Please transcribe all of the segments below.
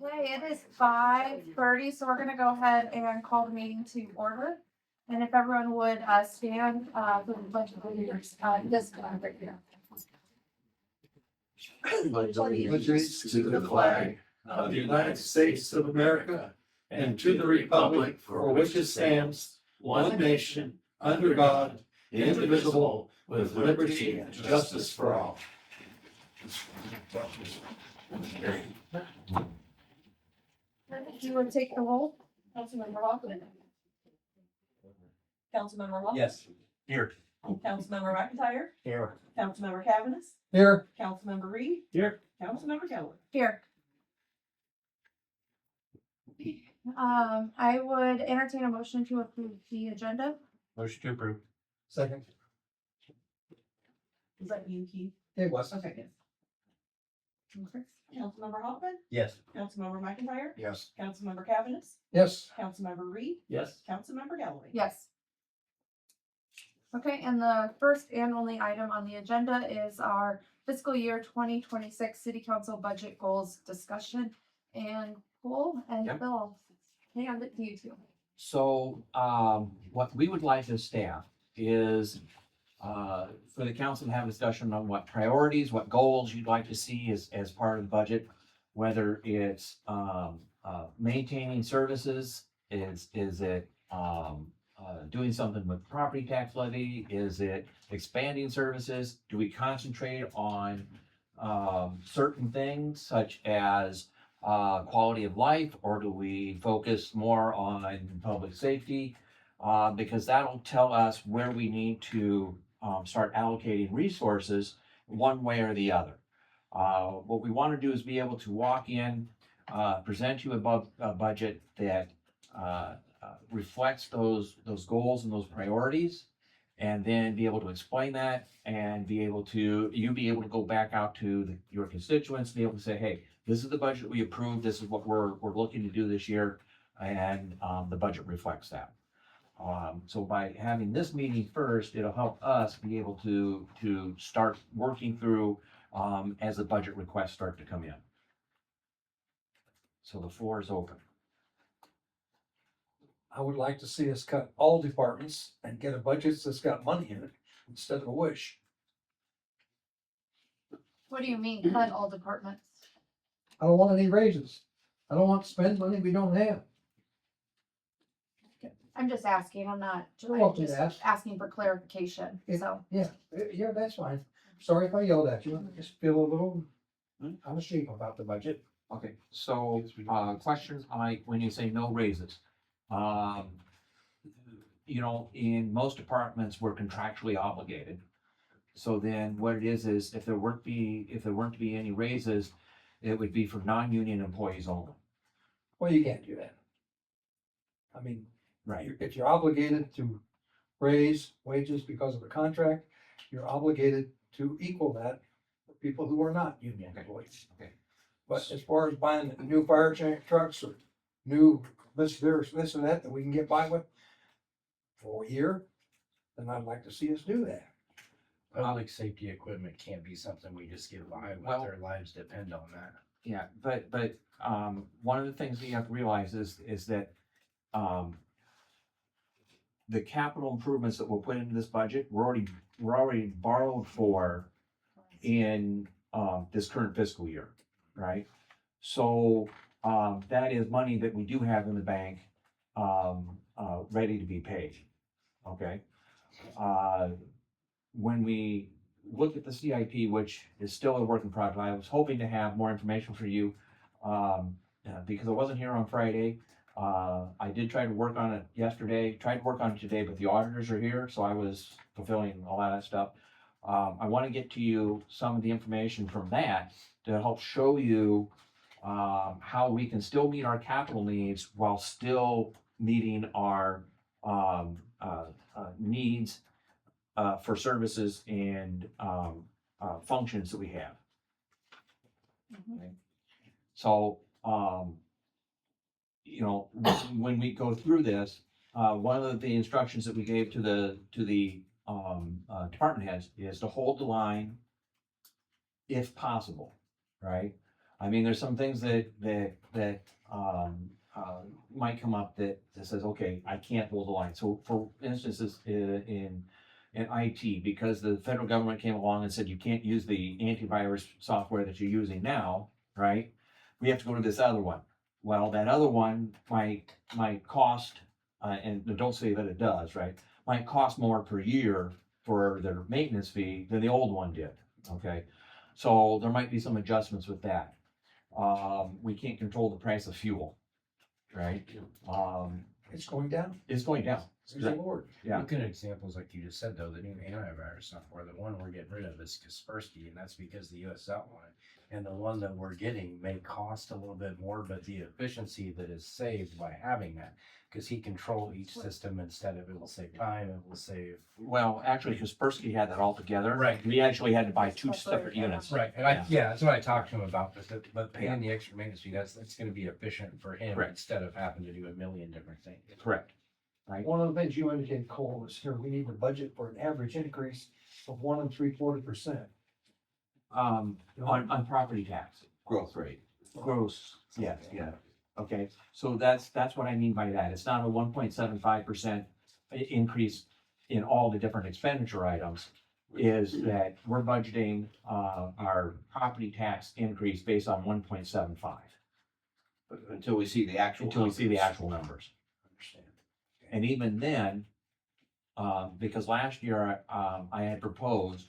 Okay, it is 5:30, so we're gonna go ahead and call the meeting to order. And if everyone would stand for the pledge of allegiance, this flag right here. Pledge allegiance to the flag of the United States of America and to the republic for which it stands, one nation, under God, indivisible, with liberty and justice for all. If you would take the roll. Councilmember Hoffman. Councilmember Hall. Yes. Here. Councilmember McIntyre. Here. Councilmember Cavanagh. Here. Councilmember Reed. Here. Councilmember Keller. Here. I would entertain a motion to approve the agenda. Motion to approve. Second. Is that you, Keith? It was. Okay, yes. Councilmember Hoffman. Yes. Councilmember McIntyre. Yes. Councilmember Cavanagh. Yes. Councilmember Reed. Yes. Councilmember Galloway. Yes. Okay, and the first and only item on the agenda is our fiscal year 2026 city council budget goals discussion. And Cole and Yep. Bill, hand it to you two. So, what we would like as staff is, for the council to have a discussion on what priorities, what goals you'd like to see as part of the budget. Whether it's, maintaining services, is it, doing something with property tax levy? Is it expanding services? Do we concentrate on, certain things such as, quality of life, or do we focus more on public safety? Because that'll tell us where we need to start allocating resources one way or the other. What we want to do is be able to walk in, present you a budget that reflects those goals and those priorities, and then be able to explain that and be able to go back out to your constituents, be able to say, hey, this is the budget we approved, this is what we're looking to do this year, and the budget reflects that. So by having this meeting first, it'll help us be able to start working through as the budget requests start to come in. So the floor is open. I would like to see us cut all departments and get a budget that's got money in it instead of a wish. What do you mean, cut all departments? I don't want any raises. I don't want to spend money we don't have. I'm just asking, I'm not, You're I'm welcome to just ask. asking for clarification, It- so. Yeah, that's fine. Sorry if I yelled at you. I just feel a little out of shape about the budget. Okay, so, questions, when you say no raises, in most departments, we're contractually obligated. So then what it is if there weren't to be any raises, it would be for non-union employees only. Well, you can't do that. I mean, if you're obligated to raise wages because of a contract, you're obligated to equal that for people who are not union employees. Okay. But as far as buying new fire trucks or new this and that we can get by with for a year, then I'd like to see us do that. Public safety equipment can't be something we just get by with. Well- Their lives depend on that. Yeah, but one of the things that you have to realize is that the capital improvements that we'll put into this budget, we're already borrowed for in this current fiscal year, right? So that is money that we do have in the bank, ready to be paid. Okay. When we look at the CIP, which is still a work in progress, I was hoping to have more information for you because I wasn't here on Friday. I did try to work on it yesterday, tried to work on it today, but the auditors are here, so I was fulfilling a lot of that stuff. I want to get to you some of the information from that to help show you how we can still meet our capital needs while still meeting our needs for services and functions that we have. Okay. So, when we go through this, one of the instructions that we gave to the department heads is to hold the line if possible, right? I mean, there's some things that might come up that says, okay, I can't hold the line. So for instances, in IT, because the federal government came along and said you can't use the antivirus software that you're using now, right? We have to go to this other one. Well, that other one might cost, and don't say that it does, right? Might cost more per year for their maintenance fee than the old one did, okay? So there might be some adjustments with that. We can't control the price of fuel, right? It's going down. It's going down. Praise the Lord. Yeah. Looking at examples like you just said, though, the new antivirus software, the one we're getting rid of is Kaspersky, and that's because the US out one. And the one that we're getting may cost a little bit more, but the efficiency that is saved by having that, because he control each system instead of, it will save time, it will save. Well, actually, Kaspersky had that all together. Right. We actually had to buy two separate units. Right, and yeah, that's what I talked to him about, but paying the extra maintenance fee, that's gonna be efficient for him Correct. instead of having to do a million different things. Correct. Right. One of the things you indicated, Cole, was here, we need to budget for an average increase of 1.75%. On property tax growth rate. Gross, yeah. Okay, so that's what I mean by that. It's not a 1.75% increase in all the different expenditure items. Is that we're budgeting, our property tax increase based on 1.75 Until we see the actual. until we see the actual numbers. Understand. And even then, because last year, I had proposed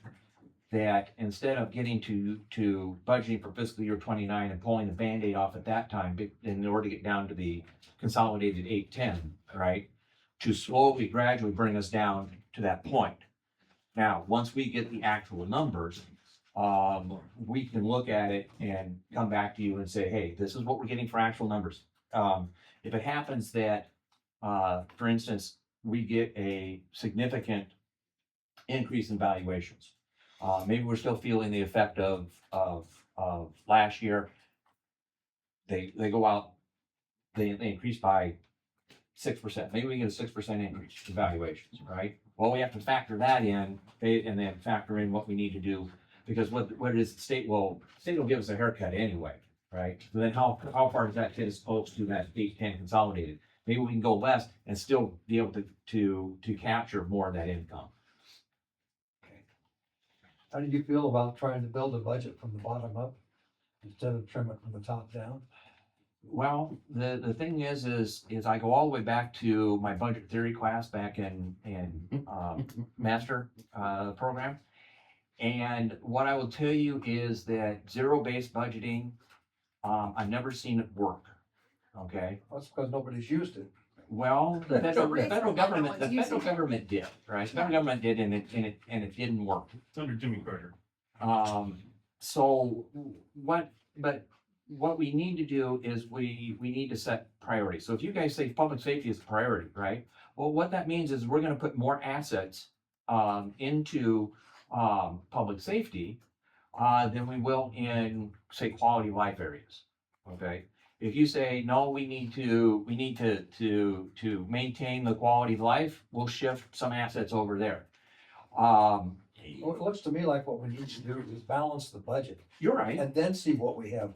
that instead of getting to budgeting for fiscal year 29 and pulling the Band-Aid off at that time, in order to get down to the consolidated 810, right? To slowly, gradually bring us down to that point. Now, once we get the actual numbers, we can look at it and come back to you and say, hey, this is what we're getting for actual numbers. If it happens that, for instance, we get a significant increase in valuations, maybe we're still feeling the effect of last year. They go out, they increase by 6%. Maybe we get a 6% increase in valuations, right? Well, we have to factor that in, and then factor in what we need to do, because what it is, the state will give us a haircut anyway, right? So then how far does that get us close to that 810 consolidated? Maybe we can go less and still be able to capture more of that income. How did you feel about trying to build a budget from the bottom up instead of trim it from the top down? Well, the thing is I go all the way back to my budget theory class back in master program. And what I will tell you is that zero-based budgeting, I've never seen it work. Okay, That's because nobody's used it. well, the federal reason why no government, one's the using federal it. government did, right? The federal government did, and it didn't work. It's under Jimmy Carter. So what we need to do is we need to set priorities. So if you guys say public safety is a priority, right? Well, what that means is we're gonna put more assets, into, public safety, than we will in, say, quality of life areas, okay? If you say, no, we need to maintain the quality of life, we'll shift some assets over there. Well, it looks to me like what we need to do is balance the budget You're right, and then see what we have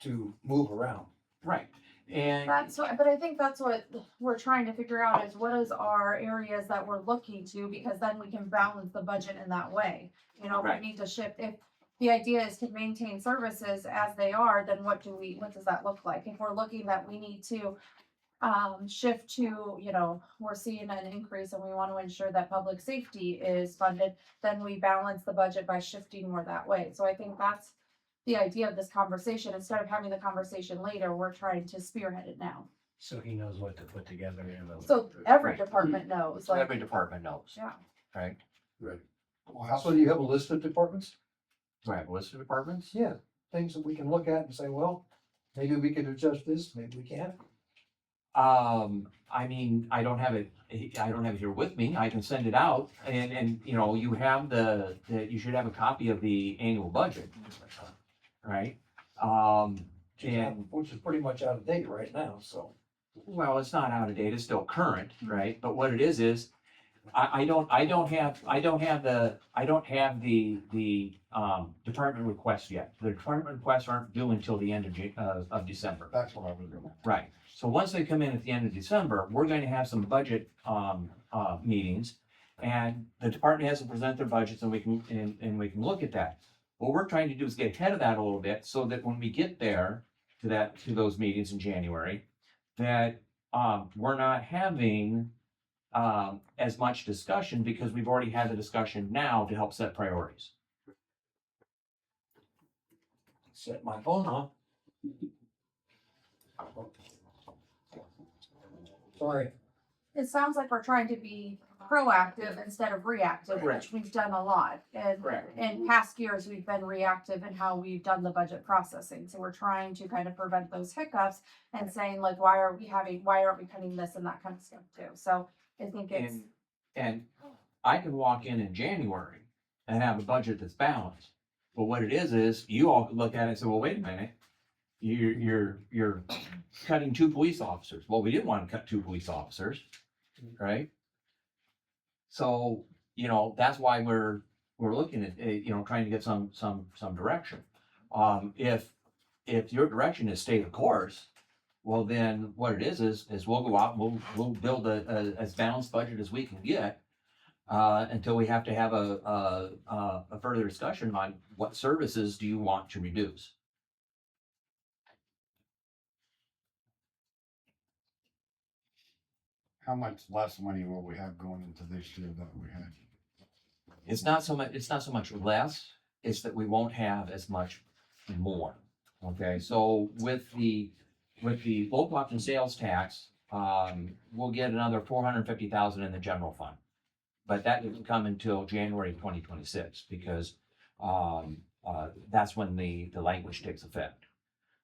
to move around. right. And That's what, but I think that's what we're trying to figure out is what is our areas that we're looking to, because then we can balance the budget in that way. You know, Right. we need to shift, if the idea is to maintain services as they are, then what does that look like? If we're looking that we need to shift to, you know, we're seeing an increase and we want to ensure that public safety is funded, then we balance the budget by shifting more that way. So I think that's the idea of this conversation. Instead of having the conversation later, we're trying to spearhead it now. So he knows what to put together in the. So every Right. department knows, like, every department knows, yeah. right? So do you have a list of departments? Do I have a list of departments? Yeah, things that we can look at and say, well, maybe we could adjust this, maybe we can't. I mean, I don't have it here with me. I can send it out and, you know, you have you should have a copy of the annual budget, right? Which is pretty much out of date right now, so. Well, it's not out of date, it's still current, right? But what it is, I don't have the department requests yet. The department requests aren't due until the end of December. That's what I was doing. Right, so once they come in at the end of December, we're going to have some budget, meetings. And the department has to present their budgets and we can, and we can look at that. What we're trying to do is get ahead of that a little bit so that when we get there to those meetings in January, that, we're not having, as much discussion because we've already had the discussion now to help set priorities. Set my phone off. Sorry. It sounds like we're trying to be proactive instead of reactive, Correct. which we've done a lot. And Correct. in past years, we've been reactive in how we've done the budget processing. So we're trying to kind of prevent those hiccups and saying like, why aren't we cutting this and that kind of stuff too? So I think it's, And I can walk in January and have a budget that's balanced. But what it is you all could look at it and say, well, wait a minute. You're cutting 2 police officers. Well, we didn't want to cut 2 police officers, right? So, that's why we're looking at, trying to get some direction. If your direction is stay the course, well, then what it is we'll go out and we'll build as balanced budget as we can get, until we have to have a further discussion on what services do you want to reduce. How much less money will we have going into this year than we had? It's not so much less, it's that we won't have as much more. Okay, so with the local option sales tax, we'll get another 450,000 in the general fund. But that doesn't come until January 2026 because, that's when the language takes effect.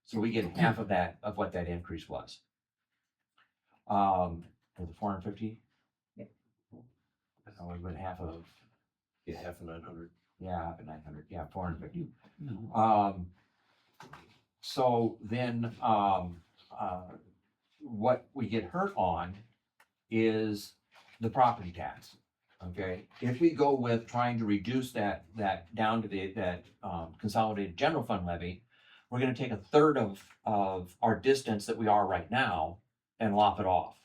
So we get half of that, of what that increase was. For the 450? Yeah. We went half of, Get half of 900. yeah, half of 900, yeah, 450. So then, what we get hurt on is the property tax. Okay, if we go with trying to reduce that down to that consolidated general fund levy, we're gonna take 1/3 of our distance that we are right now and lop it off.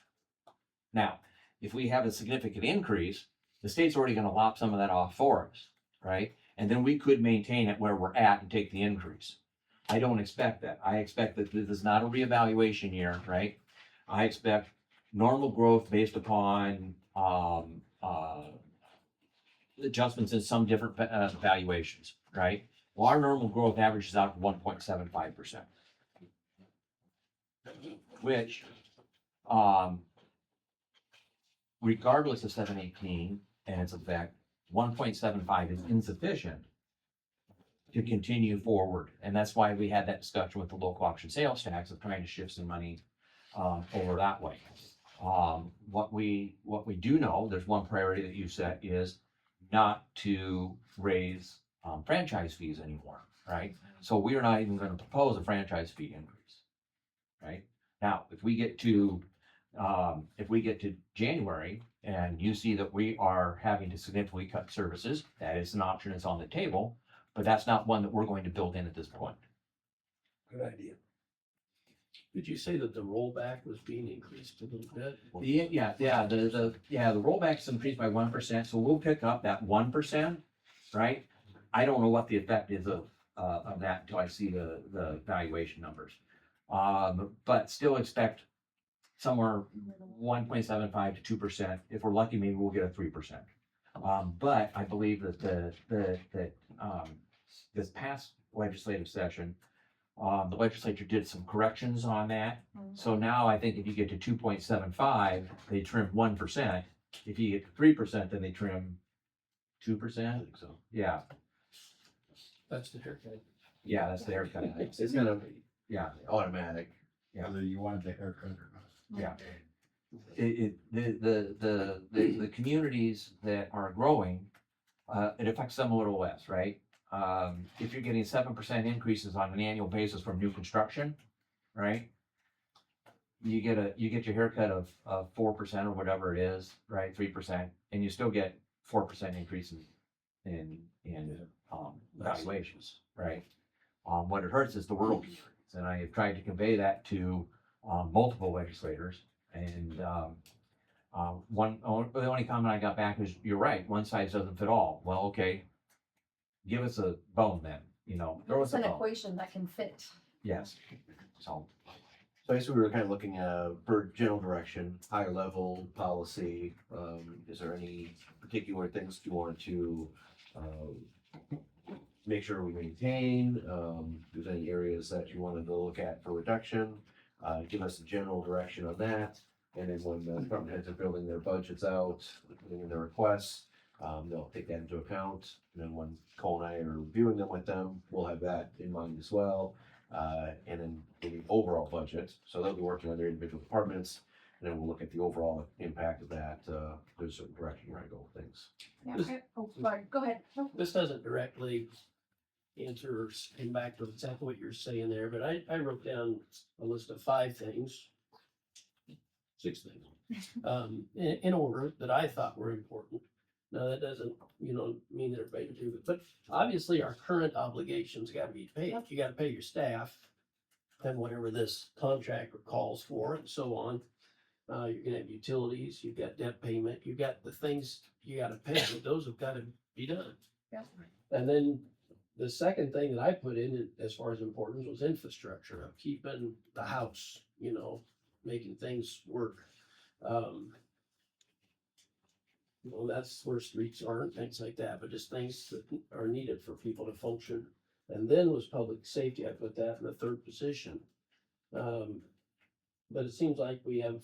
Now, if we have a significant increase, the state's already gonna lop some of that off for us, right? And then we could maintain it where we're at and take the increase. I don't expect that. I expect that this is not a reevaluation year, right? I expect normal growth based upon, adjustments in some different valuations, right? Well, our normal growth averages out to 1.75%. Which, regardless of 718 and its effect, 1.75 is insufficient to continue forward. And that's why we had that discussion with the local option sales tax of trying to shift some money over that way. What we do know, there's one priority that you set is not to raise franchise fees anymore, right? So we are not even going to propose a franchise fee increase, right? Now, if we get to January and you see that we are having to significantly cut services, that is an option that's on the table, but that's not one that we're going to build in at this point. Good idea. Did you say that the rollback was being increased a little bit? The rollback's increased by 1%, so we'll pick up that 1%, right? I don't know what the effect is of that until I see the valuation numbers. But still expect somewhere 1.75 to 2%. If we're lucky, maybe we'll get a 3%. But I believe that this past legislative session, the legislature did some corrections on that. So now I think if you get to 2.75, they trim 1%. If you get to 3%, then they trim 2%. I think so. Yeah, That's the haircut. yeah, that's the haircut. It's gonna be Yeah, automatic. Yeah. Whether you wanted the haircut or not. yeah. The communities that are growing, it affects them a little less, right? If you're getting 7% increases on an annual basis from new construction, right? you get your haircut of 4% or whatever it is, right? 3%, and you still get 4% increase in valuations, right? What it hurts is the rural communities, and I have tried to convey that to multiple legislators. And the only comment I got back is, "You're right, one size doesn't fit all." Well, okay, give us a bone then, throw us It's a an bone. equation that can fit. Yes. So So I guess we were kind of looking for general direction, higher level policy. Is there any particular things you want to make sure we maintain? If there's any areas that you wanted to look at for reduction, give us a general direction on that. And then when the department heads are building their budgets out, putting in their requests, they'll take that into account. And then when Cole and I are reviewing them with them, we'll have that in mind as well. And then the overall budget, so they'll be working on their individual departments, and then we'll look at the overall impact of that. There's a certain direction where I go with things. Yeah, okay. Oh, sorry, go ahead. No. This doesn't directly answer or come back to exactly what you're saying there, but I wrote down a list of 6 things, in order that I thought were important. Now, that doesn't, mean that everybody do it, but obviously our current obligations gotta be paid. Yep. You gotta pay your staff and whatever this contract calls for and so on. You're gonna have utilities, you've got debt payment, you've got the things you gotta pay, those have gotta be done. Yep. And then the second thing that I put in as far as importance was infrastructure of keeping the house, making things work. That's where streets are and things like that, but just things that are needed for people to function. And then was public safety. I put that in the third position. But it seems like we have,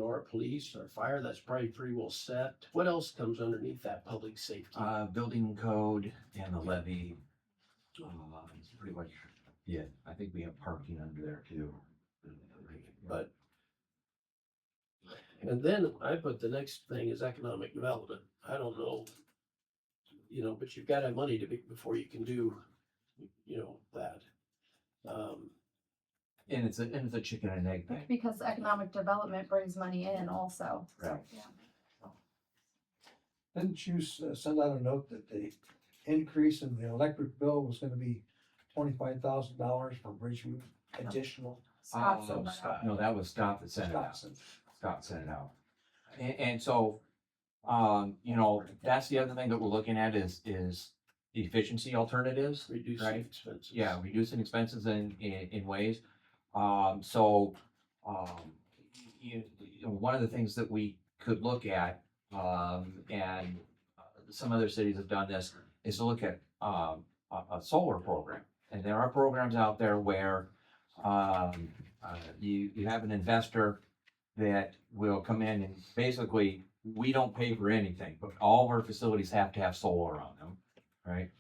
our police, our fire, that's probably pretty well set. What else comes underneath that public safety? building code and the levy, it's pretty much, yeah, I think we have parking under there too. But, and then I put the next thing is economic development. I don't know, but you've got to have money before you can do, that. And it's a chicken and egg thing. Because economic development brings money in also. So, Right. yeah. Didn't you send out a note that the increase in the electric bill was gonna be $25,000 for Bridgeview additional? Scott said that. No, that was Scott that sent it out. Scott. Scott sent it out. And so, that's the other thing that we're looking at is efficiency alternatives. Reducing Right. expenses. Yeah, reducing expenses in ways. One of the things that we could look at, and some other cities have done this, is to look at a solar program. And there are programs out there where you have an investor that will come in and basically, we don't pay for anything, but all of our facilities have to have solar on them, right?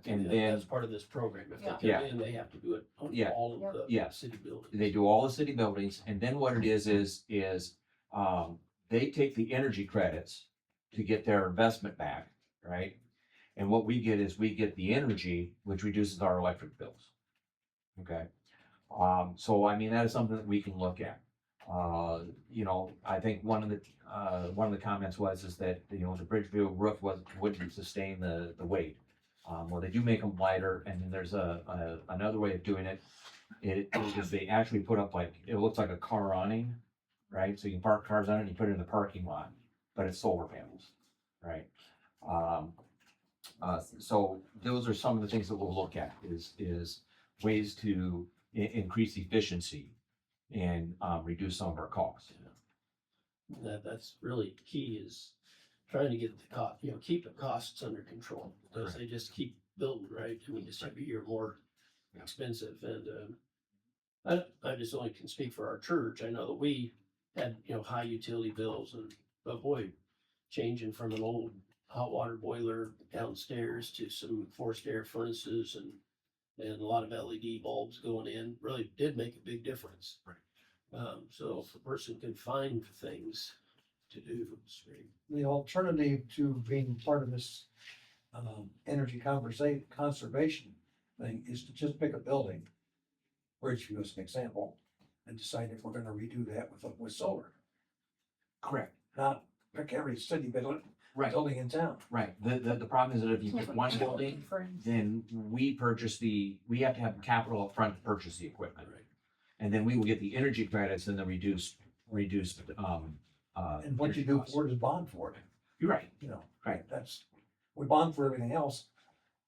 And then That's part of this program. If Yeah. they Yeah. come in, they have to do it on Yeah. all of the Yeah. city buildings. they do all the city buildings, and then what it is they take the energy credits to get their investment back, right? And what we get is we get the energy, which reduces our electric bills. Okay, so I mean, that is something that we can look at. I think one of the comments is that, the Bridgeview roof wouldn't sustain the weight. Well, they do make them lighter, and then there's another way of doing it. It is they actually put up it looks like a car awning, right? So you can park cars on it and you put it in the parking lot, but it's solar panels, right? So those are some of the things that we'll look at is ways to increase efficiency and reduce some of our costs. That's really key is trying to get the cost, keep the costs under control. Because they just keep building, right? I mean, just every year more expensive. And I just only can speak for our church. I know that we had, high utility bills and, but boy, changing from an old hot water boiler downstairs to some forced air furnaces and a lot of LED bulbs going in really did make a big difference. Right. So if a person can find things to do, it's great. The alternative to being part of this energy conservation thing is to just pick a building, Bridgeview as an example, and decide if we're gonna redo that with solar, Correct. not pick every city building, Right, building in town. right. The problem is that if you pick one building, then we have to have capital upfront to purchase the equipment. And then we will get the energy credits and the reduced, And what you do costs. for it is bond for it, You're right. you know. Right. That's, we bond for everything else.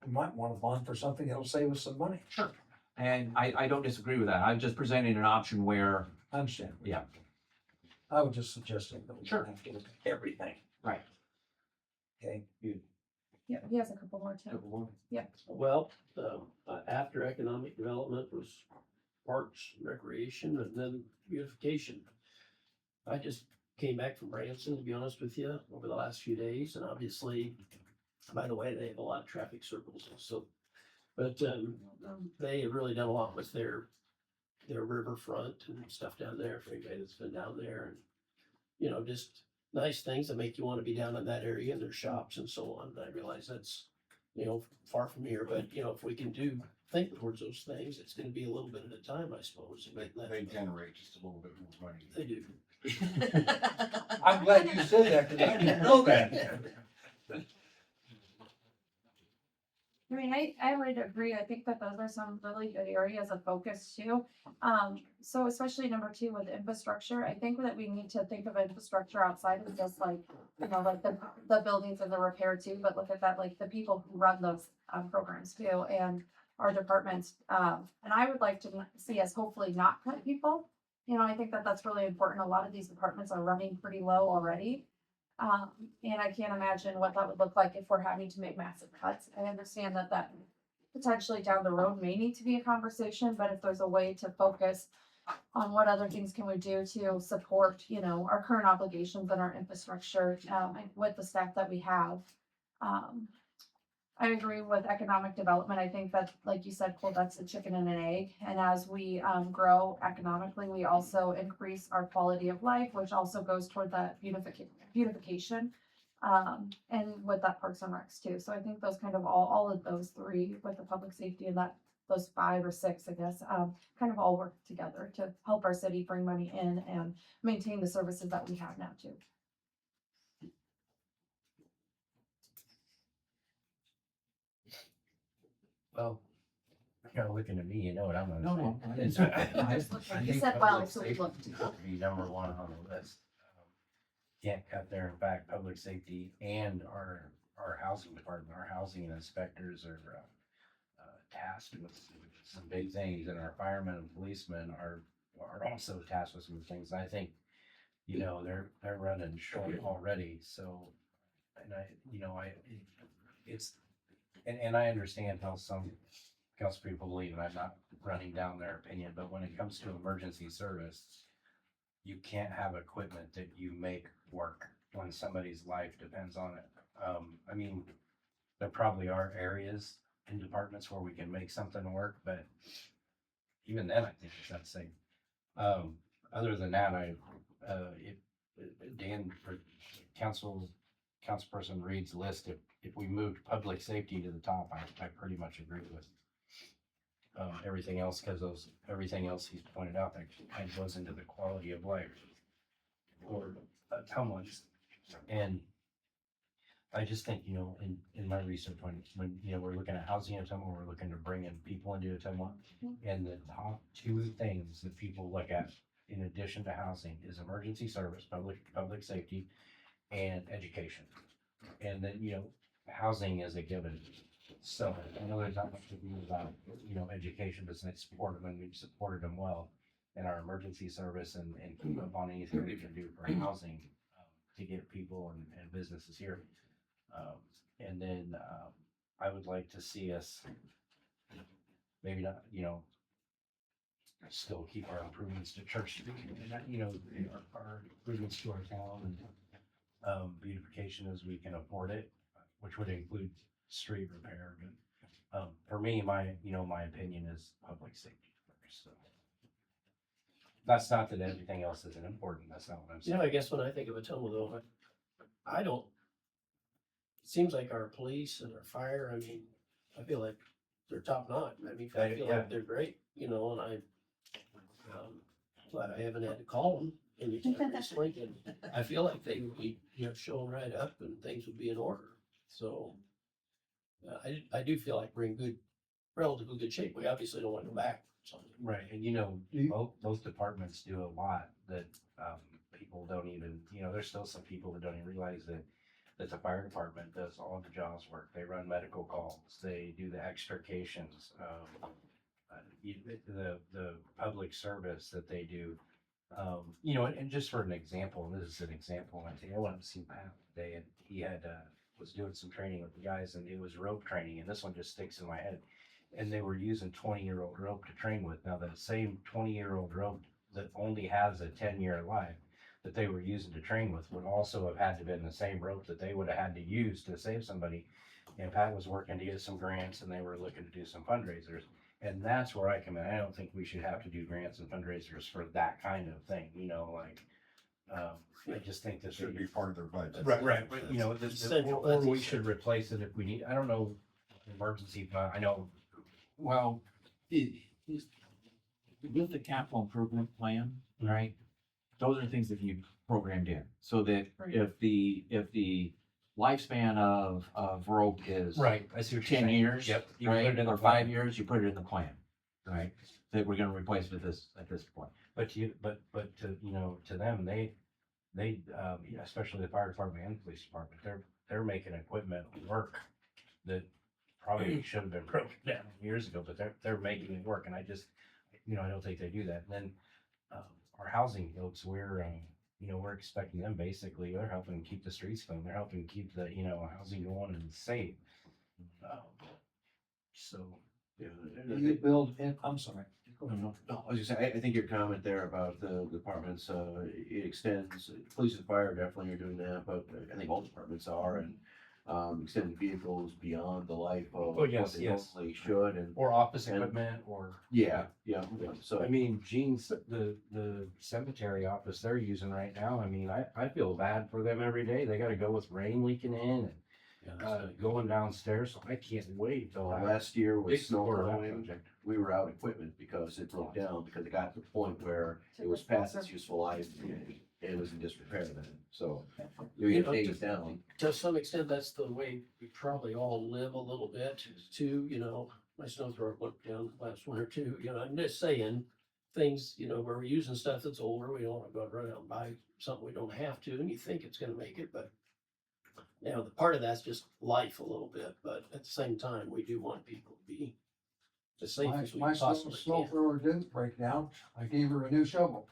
We might wanna bond for something that'll save us some money. Sure. And I don't disagree with that. I'm just presenting an option where, I understand. yeah, I was just suggesting that we Sure. don't have to look at everything. right. Okay, Yeah, he has a couple more too. Well, after economic development was parks, recreation, and then beautification. I just came back from Branson, to be honest with you, over the last few days, and obviously, by the way, they have a lot of traffic circles, so. But, they have really done a lot with their riverfront and stuff down there, for anybody that's been down there, and, you know, just nice things that make you want to be down in that area, and their shops and so on. And I realize that's, you know, far from here, but, you know, if we can think towards those things, it's gonna be a little bit at a time, I suppose. But They generate just a little bit more money. They do. I'm glad you said that, cause I didn't know that. I mean, I would agree. I think that those are some really good areas of focus too. So especially number two with infrastructure, I think that we need to think of infrastructure outside of just like, you know, like the buildings and the repair too, but look at that, like the people who run those programs too and our departments. And I would like to see us hopefully not cut people. You know, I think that that's really important. A lot of these departments are running pretty low already. And I can't imagine what that would look like if we're having to make massive cuts. I understand that potentially down the road may need to be a conversation, but if there's a way to focus on what other things can we do to support, you know, our current obligations and our infrastructure, and with the staff that we have. I agree with economic development. I think that, like you said, Cole, that's a chicken and an egg. And as we grow economically, we also increase our quality of life, which also goes toward that beautification. And with that Parks and Recs too. So I think those kind of all of those three with the public safety and those 5 or 6, I guess, kind of all work together to help our city bring money in and maintain the services that we have now too. Well, you're kind of looking at me, you know what I'm gonna No, say. no, I It's- didn't- I You think said, well, public so we safety looked. should Be number one on the list. Can't cut there. In fact, public safety and our housing department, our housing inspectors are tasked with some big things, and our firemen and policemen are also tasked with some things. I think, you know, they're running short already, so, and I understand how some council people believe, and I'm not running down their opinion, but when it comes to emergency service, you can't have equipment that you make work when somebody's life depends on it. I mean, there probably are areas in departments where we can make something work, but even then, I think it's unsafe. Other than that, Dan, for councilperson Reed's list, if we moved public safety to the top, I pretty much agree with everything else, because everything else he's pointed out that kind of goes into the quality of life or Ottumwas. And I just think, you know, in my research, when you know, we're looking at housing in Ottumwa, we're looking to bring in people into Ottumwa, and the top 2 things that people look at in addition to housing is emergency service, public safety, and education. And then, you know, housing is a given. So I know there's not much to do about, you know, education, but I support them, and we've supported them well in our emergency service and keep up on anything we can do for housing to get people and businesses here. And then I would like to see us maybe not, you know, still keep our improvements to Church Street, and you know, our improvements to our town and beautification as we can afford it, which would include street repair. But for me, my opinion is public safety first. So that's not that everything else isn't important. That's not what I'm You know, saying. I guess when I think of Ottumwa though, I don't, it seems like our police and our fire, I mean, I feel like they're top notch. I mean, I feel Yeah. like they're great, you know, and Glad I haven't had to call them anytime recently, and I feel like they would be, showing right up and things would be in order. So I do feel like we're in relatively good shape. We obviously don't want to go back. So, Right, and Do you- both departments do a lot that, people don't even, there's still some people that don't even realize that the fire department does all the jaws work. They run medical calls, they do the extrications, the public service that they do. And just for an example, and this is an example, I went to see Pat today, and he had, was doing some training with the guys, and it was rope training, and this one just sticks in my head. And they were using 20-year-old rope to train with. Now, that same 20-year-old rope that only has a 10-year life that they were using to train with would also have had to been the same rope that they would have had to use to save somebody. And Pat was working to get some grants, and they were looking to do some fundraisers. And that's where I come in. I don't think we should have to do grants and fundraisers for that kind of thing, I just think that Should be part of their budget. Right, or we should replace it if we need, I don't know, emergency fund, I know. Well, with the capital improvement plan, right? Those are things that you programmed in, so that if the lifespan of rope is Right, I see what you're 10 saying. years, Yep. you put right, it in the or plan. 5 years, you put it in the plan, right? That we're gonna replace it at this point. But to them, they, especially the fire department and police department, they're making equipment work that probably should have been broken down years ago, but they're making it work, and I just, I don't think they do that. And then, our housing folks, we're expecting them, basically, they're helping keep the streets clean, they're helping keep the, housing going and safe. So, Yeah, Do you build in, I'm sorry. Go ahead. No, I was gonna say, I think your comment there about the departments, it extends, police and fire definitely are doing that, but I think all departments are, and extending vehicles beyond the life of Oh, what yes, they yes. normally should, and, or office And- equipment, or. yeah, so. I mean, Gene's, the cemetery office they're using right now, I mean, I feel bad for them every day. They gotta go with rain leaking in and, going downstairs, so I can't wait till. Last year with Big snow support of that blowing, project. we were out equipment because it broke down, because it got to the point where it was past its useful life, and it was in disrepair then, so. You You get know, things down. to some extent, that's the way we probably all live a little bit too, my snow thrower went down last winter too, I'm just saying things, where we're using stuff that's older, we don't want to go run out and buy something we don't have to, and you think it's gonna make it, but the part of that's just life a little bit, but at the same time, we do want people to be as safe My as we snow possibly can. thrower didn't break down. I gave her a new shovel.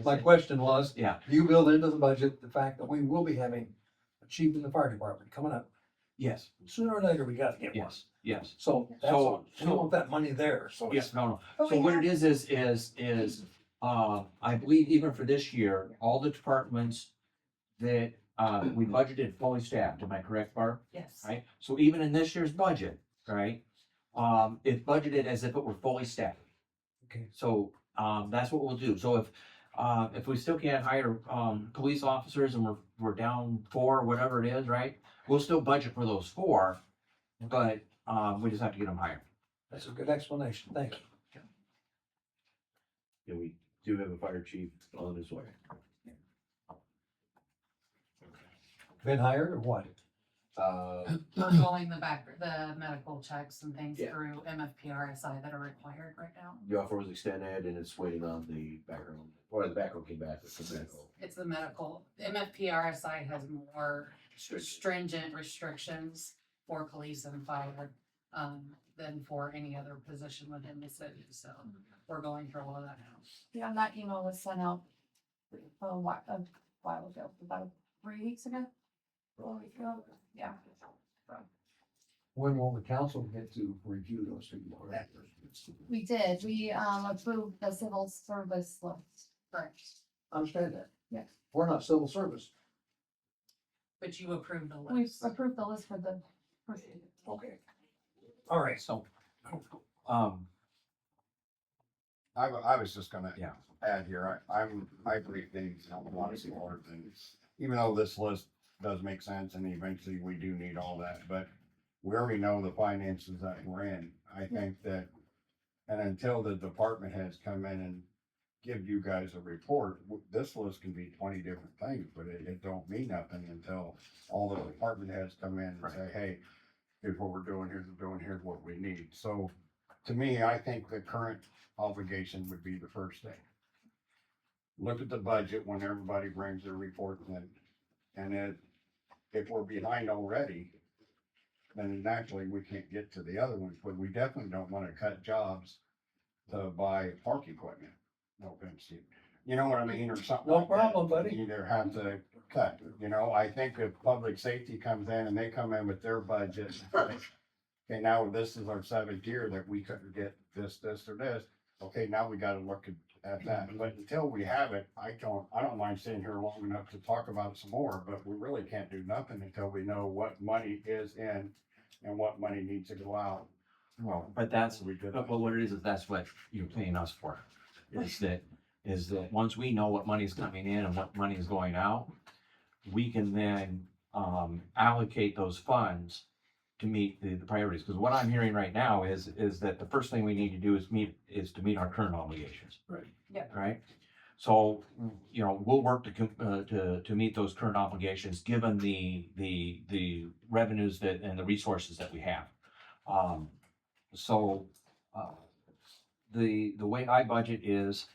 My question was, Yeah. do you build into the budget the fact that we will be having a chief in the fire department coming up? Yes, Sooner or later, we gotta get one. yes. So that's, So- we want that money there, so. Yes, no, But so we what have- it is, I believe even for this year, all the departments that, we budgeted fully staffed, am I correct, Barb? Yes. Right, so even in this year's budget, right, it's budgeted as if it were fully staffed. Okay. So, that's what we'll do, so if we still can't hire, police officers and we're down 4, or whatever it is, right? We'll still budget for those 4, but, we just have to get them hired. That's a good explanation, thank you. And we do have a fire chief on his way. Been hired or what? We're calling the medical checks and things Yeah. through MFPRSI that are required right now. The offer was extended and it's waiting on the background, or the background came back with the medical. It's the medical, MFPRSI has more stringent restrictions for police and fire, than for any other position within the city, so we're going through all of that now. Yeah, and that email was sent out a while ago, about 3 weeks ago. 4 weeks ago, yeah. When will the council get to review those people? We did, we approved the civil service list. Correct. Understand that? Yes. We're not civil service. But you approved the We list. approved the list for the. Okay. All right. So, I was just gonna Yeah. add here, I believe things help a lot more than, even though this list does make sense and eventually we do need all that, but we already know the finances that we're in. I think that And until the department heads come in and give you guys a report, this list can be 20 different things, but it don't mean nothing until all the department heads come in and say, hey, here's what we're doing, here's what we need. So to me, I think the current obligation would be the first thing. Look at the budget when everybody brings their report in, and if we're behind already, then naturally we can't get to the other ones, but we definitely don't want to cut jobs to buy park equipment. No offense to you. You know what I mean, or something No like that. problem, buddy. You either have to cut, you know, I think if public safety comes in and they come in with their budget, okay, now this is our 7th year that we couldn't get this, or this. Okay, now we gotta look at that. But until we have it, I don't mind sitting here long enough to talk about it some more, but we really can't do nothing until we know what money is in and what money needs to go out. Well, but that's, We did but what it is that's what you're paying us for. Is that once we know what money's coming in and what money is going out, we can then, allocate those funds to meet the priorities. Because what I'm hearing right now is that the first thing we need to do is to meet our current obligations. Right. Yeah. Right? So, you know, we'll work to meet those current obligations, given the revenues and the resources that we have. So, the way I budget is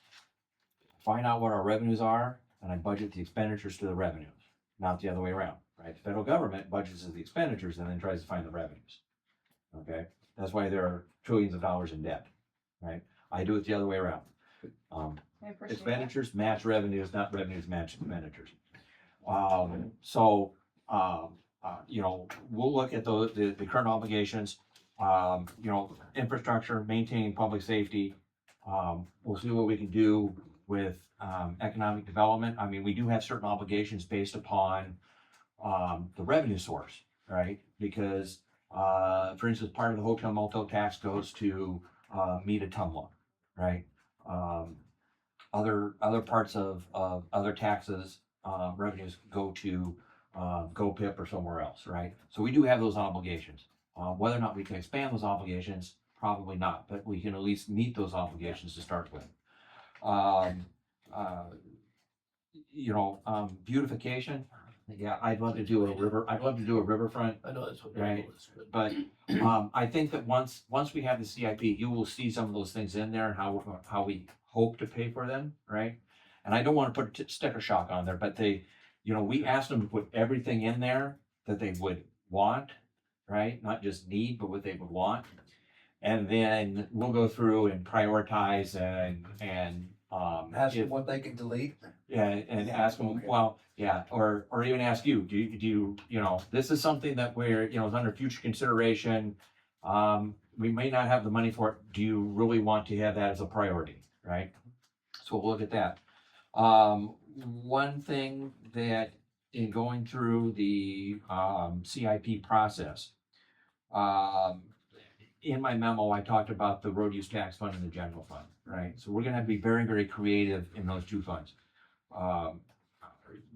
find out what our revenues are, and I budget the expenditures to the revenues, not the other way around, right? The federal government budgets the expenditures and then tries to find the revenues. Okay, that's why there are trillions of dollars in debt, right? I do it the other way around. I appreciate that. Expenditures match revenues, not revenues match expenditures. You know, we'll look at the current obligations, you know, infrastructure, maintaining public safety. We'll see what we can do with, economic development. I mean, we do have certain obligations based upon, the revenue source, right? Because, for instance, part of the hotel motel tax goes to, meet Ottumwa, right? Other parts of other taxes, revenues go to, GoPIP or somewhere else, right? So we do have those obligations. Whether or not we can expand those obligations, probably not, but we can at least meet those obligations to start with. You know, beautification, yeah, I'd love to do a riverfront, I know that's what. Right. but, I think that once we have the CIP, you will see some of those things in there, and how we hope to pay for them, right? And I don't wanna put sticker shock on there, but you know, we asked them to put everything in there that they would want, right? Not just need, but what they would want. And then we'll go through and prioritize and Ask them what they can delete. yeah, and Yeah, ask them, okay. well, yeah, or even ask you, do you, you know, this is something that we're, you know, is under future consideration. We may not have the money for it. Do you really want to have that as a priority, right? So we'll look at that. One thing that in going through the, CIP process, in my memo, I talked about the road use tax fund and the general fund, right? So we're gonna have to be very, very creative in those two funds.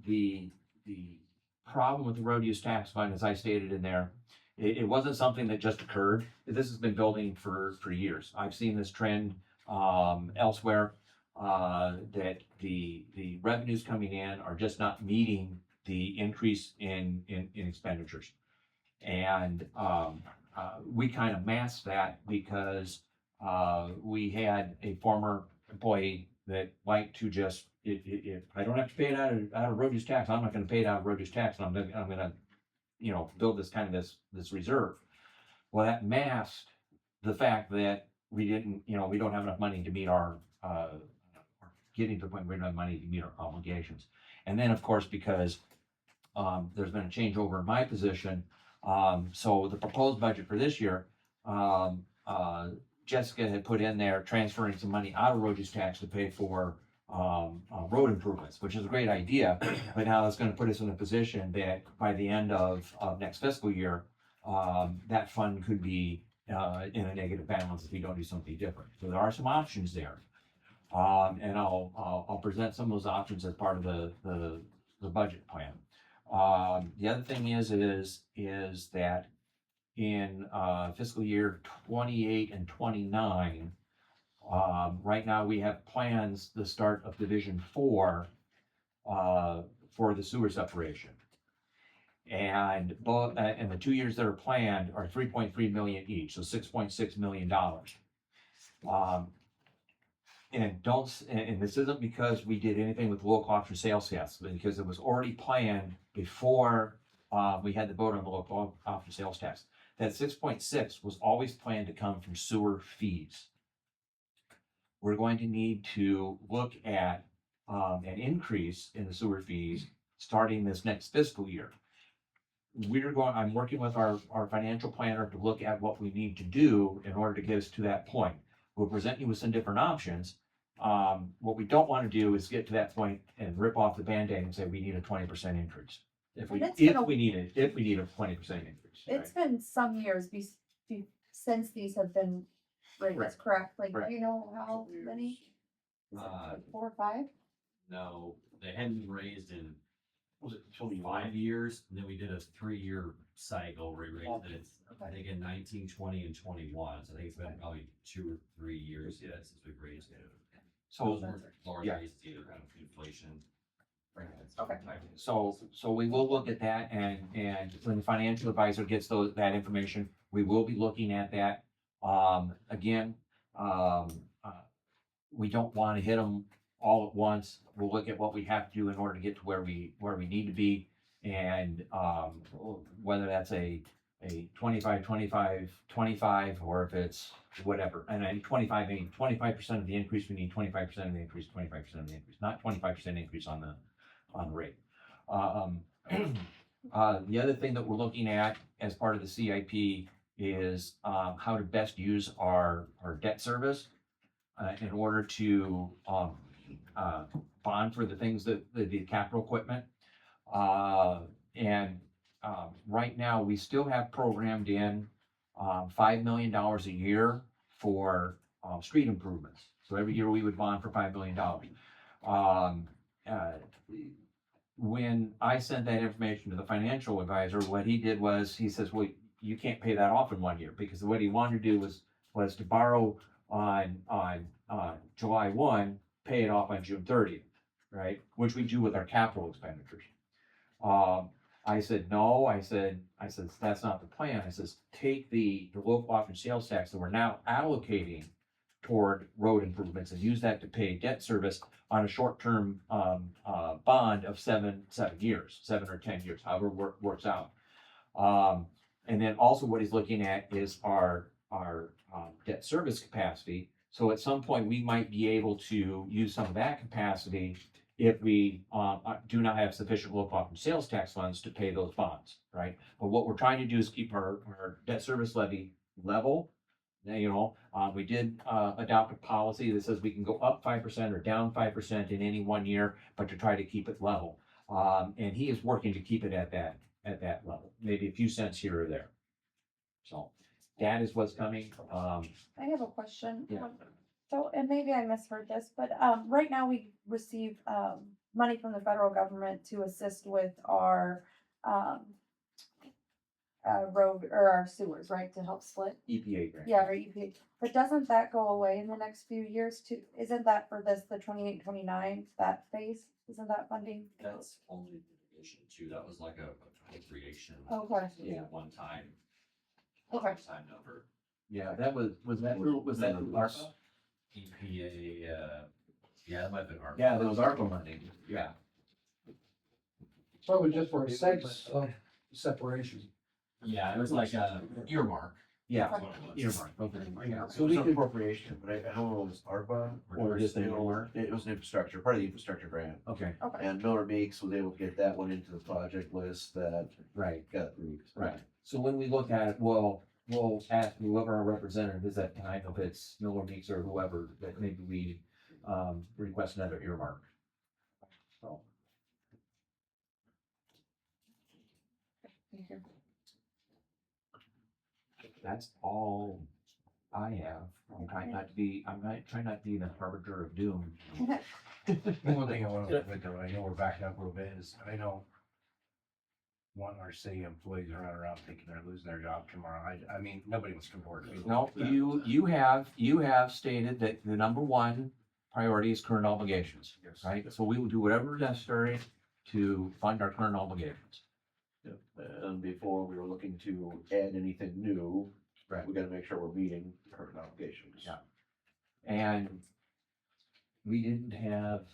The problem with the road use tax fund, as I stated in there, it wasn't something that just occurred. This has been building for years. I've seen this trend, elsewhere, that the revenues coming in are just not meeting the increase in expenditures. And, we kind of masked that because, we had a former employee that liked to just, if I don't have to pay it out of road use tax, I'm not gonna pay it out of road use tax, and I'm gonna, you know, build this reserve. Well, that masked the fact that we didn't, you know, we don't have enough money to meet our, getting to the point where we don't have money to meet our obligations. And then, of course, because, there's been a changeover in my position, so the proposed budget for this year, Jessica had put in there transferring some money out of road use tax to pay for, road improvements, which is a great idea. But now it's gonna put us in a position that by the end of next fiscal year, that fund could be, in a negative balance if we don't do something different. So there are some options there. And I'll present some of those options as part of the budget plan. The other thing is that in fiscal year 28 and 29, Right now, we have plans, the start of Division 4, for the sewer separation. And both, and the 2 years that are planned are 3.3 million each, so $6.6 million. And don't, and this isn't because we did anything with local option sales tax, but because it was already planned before we had the vote on the local option sales tax. That 6.6 was always planned to come from sewer fees. We're going to need to look at an increase in the sewer fees starting this next fiscal year. I'm working with our financial planner to look at what we need to do in order to get us to that point. We'll present you with some different options. What we don't want to do is get to that point and rip off the Band-Aid and say we need a 20% increase. If we And it's been a- need a 20% increase. It's been some years since these have been raised, correct? Like, Correct. do you know how many? Is it like 4 or 5? No, they hadn't been raised in, was it 5 years? And then we did a 3-year cycle where we raised it, I think in 19, 20, and 21. So I think it's been probably 2 or 3 years yet since we've raised it. So, Those were large yeah. raises, either kind of inflation. Okay. so we will look at that, and when the financial advisor gets that information, we will be looking at that. Again, we don't want to hit them all at once. We'll look at what we have to do in order to get to where we need to be, and whether that's a 25, 25, 25, or if it's whatever. And I 25, I mean 25% of the increase, we need 25% of the increase, 25% of the increase, not 25% increase on the rate. The other thing that we're looking at as part of the CIP is how to best use our debt service in order to bond for the things that the capital equipment. Right now, we still have programmed in $5 million a year for street improvements. So every year we would bond for $5 million. When I sent that information to the financial advisor, what he did was, he says, well, you can't pay that off in 1 year, because what he wanted to do was to borrow on July 1, pay it off on June 30th, right? Which we do with our capital expenditures. I said, no, I said, that's not the plan. I says, take the local option sales tax that we're now allocating toward road improvements and use that to pay debt service on a short-term bond of 7 years, 7 or 10 years, however works out. And then also what he's looking at is our debt service capacity. So at some point, we might be able to use some of that capacity if we do not have sufficient local option sales tax funds to pay those bonds, right? But what we're trying to do is keep our debt service levy level. Now, we did adopt a policy that says we can go up 5% or down 5% in any 1 year, but to try to keep it level. And he is working to keep it at that level, maybe a few cents here or there. So that is what's coming. I have a question. Yeah. So, and maybe I misheard this, but right now we receive money from the federal government to assist with our road or our sewers, right, to help split. EPA grant. Yeah, our EPA. But doesn't that go away in the next few years too? Isn't that for the 28, 29, that phase? Isn't that funding? That's only in addition to, that was like a appropriation. Okay. Yeah. One time. Okay. Time number. Yeah, that was that ARPA? EPA, yeah, that might have been our. Yeah, that was ARPA money. Yeah. So it was just for a segment of separation. Yeah, it was like a earmark. Yeah. That's what it was. Earmark, okay. Yeah, So so we we could, appropriation, but I don't know if it was ARPA Or just an still- it was an infrastructure, part of the infrastructure grant. okay, Okay. And Miller Meeks was able to get that one into the project list that right, got approved. right. So when we look at it, we'll ask whoever our representative is at time, if it's Miller Meeks or whoever, that maybe we request another earmark. So. Thank you. That's all I have. I'm trying not to be the harbinger of doom. One thing I want to, I know we're backing up a little bit, is I know want our city employees to run around thinking they're losing their job tomorrow. I mean, nobody wants to come to work. No, you have stated that the number one priority is current obligations, Yes. right? So we will do whatever is necessary to fund our current obligations. Yep. And before we were looking to add anything new, Right. we gotta make sure we're meeting current obligations. Yeah. And we didn't have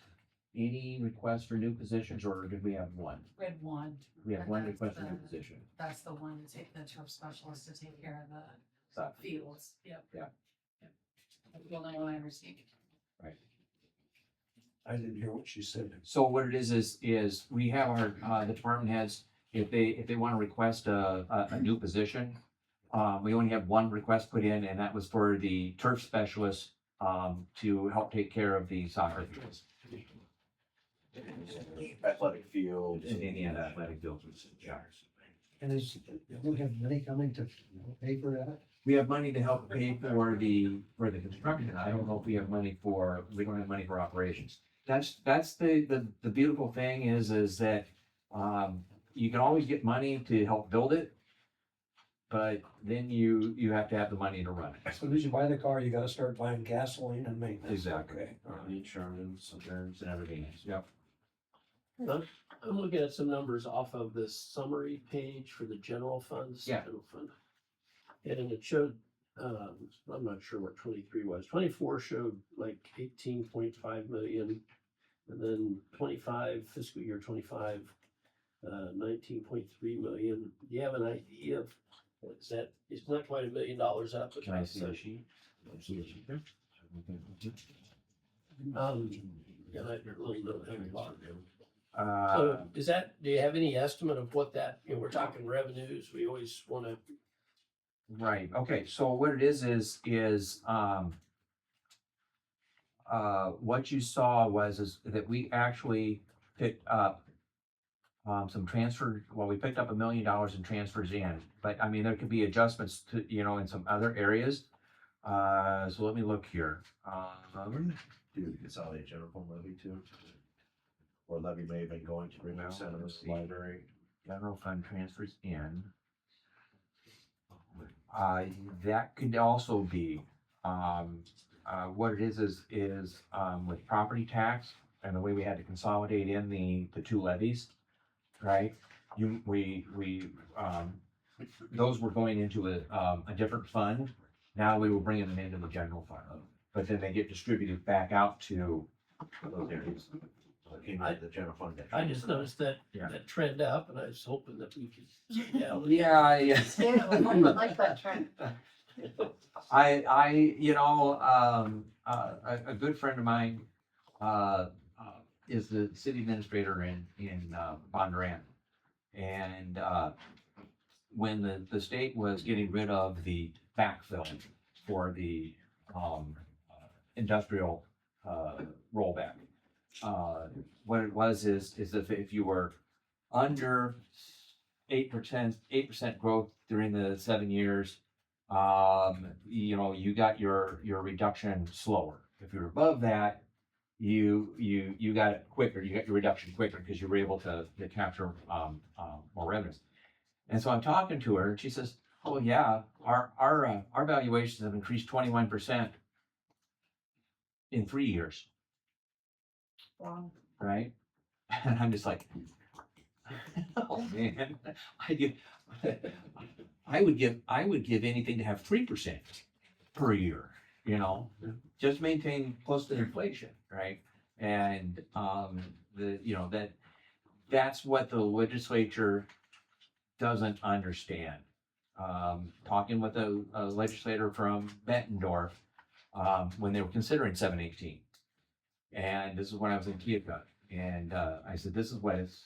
any requests for new positions, or did we have one? We had one. We have And one that's request for new the- position. That's the one to take the turf specialist to take care of the So, fields. Yep. Yeah. Yep. That's the only one I received. I didn't hear what she said. So what it is we have our, the department heads, if they want to request a new position, we only have one request put in, and that was for the turf specialist, to help take care of the soccer fields. Athletic fields. And any of the athletic fields. Yeah. And is, we have money coming to pay for that? We have money to help pay for the construction. I don't know if we have money for, we don't have money for operations. That's the beautiful thing is that, you can always get money to help build it, but then you have to have the money to run it. So as you buy the car, you gotta start buying gasoline and maintenance. Exactly. Okay. The insurance, insurance. And everything else. Yep. I'm looking at some numbers off of this summary page for the general funds. Yeah. General fund. And it showed, I'm not sure what 23 was. 24 showed like 18.5 million. And then 25, fiscal year 25, 19.3 million. Do you have an idea of, is that, it's not quite $1 million up? but Can I that's, see the sheet? Yeah, I really don't have a lot. Uh, So is that, do you have any estimate of what that, you know, we're talking revenues, we always wanna, right, okay, so what it is, what you saw is that we actually picked up some transfer, well, we picked up $1 million in transfers in, but I mean, there could be adjustments to, in some other areas. So let me look here. Do the consolidated general fund levy too? Or levy may have been going to bring center of the library. General fund transfers in. That could also be, what it is, with property tax and the way we had to consolidate in the two levies, right? Those were going into a different fund. Now we were bringing them into the general fund, but then they get distributed back out to Those areas. So it came out of the general fund. I just noticed that, Yeah. that trend up, and I was hoping that we could, yeah. Yeah, Yeah, I like that trend. A good friend of mine, is the city administrator in Bondurant. And, when the state was getting rid of the backfill for the, industrial, rollback, what it was is if you were under 8% growth during the 7 years, you got your reduction slower. If you're above that, you got it quicker, you got your reduction quicker because you were able to capture, more revenues. And so I'm talking to her and she says, oh yeah, our valuations have increased 21% in 3 years, Wow. right? And I'm just like, oh man, I would give anything to have 3% per year, just maintain close to inflation, right? And, that's what the legislature doesn't understand. Talking with a legislator from Bettendorf, when they were considering 718. And this is when I was in Keokuk. And, I said, this is what it's,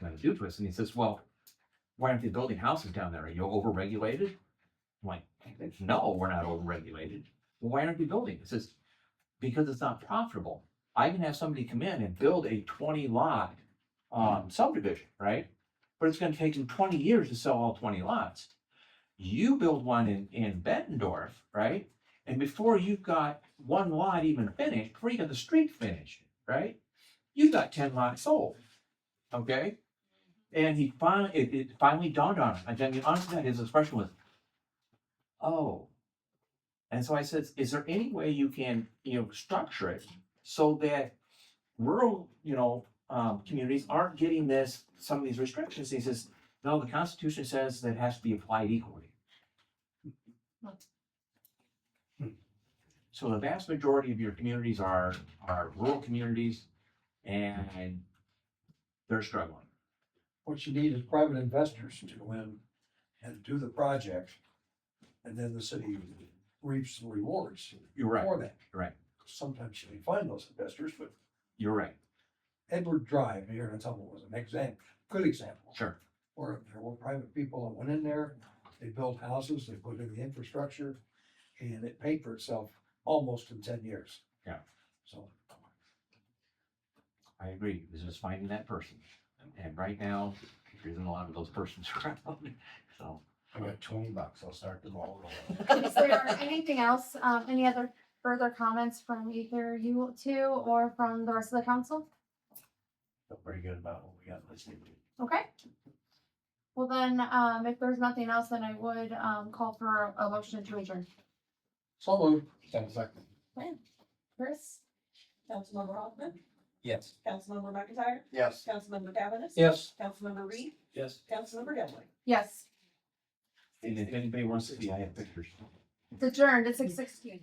gonna do to us. And he says, well, why aren't they building houses down there? Are you overregulated? I'm like, no, we're not overregulated. Well, why aren't you building? He says, because it's not profitable. I can have somebody come in and build a 20 lot subdivision, right? But it's gonna take them 20 years to sell all 20 lots. You build one in Bettendorf, right? And before you've got one lot even finished, before you got the street finished, right? You've got 10 lots sold, okay? And it finally dawned on him. And then honestly, his expression was, oh. And so I said, is there any way you can, structure it so that rural, communities aren't getting some of these restrictions? He says, no, the Constitution says that it has to be applied equally. So the vast majority of your communities are rural communities, and they're struggling. What you need is private investors to go in and do the project, and then the city reaps the rewards You're right. for that. Right. Sometimes you can find those investors, but You're right. Edward Drive here in Ottumwa was an example, good example. Sure. Where there were private people that went in there, they built houses, they put in the infrastructure, and it paid for itself almost in 10 years. Yeah. So, I agree. It's just finding that person. And right now, there isn't a lot of those persons around. So, I got $20, I'll start the ball rolling. Is there anything else, any other further comments from either you two or from the rest of the council? Feel pretty good about what we got listed. Okay. Well then, if there's nothing else, then I would, call for a motion to adjourn. so moved. 10 seconds. Chris? Councilmember Hoffman, Yes. Councilmember McIntyre, Yes. Councilmember Cavanagh. Yes. Councilmember Reed, Yes. Councilmember Hillary. Yes. and if anybody wants to see, I have pictures. It's adjourned at 6:16.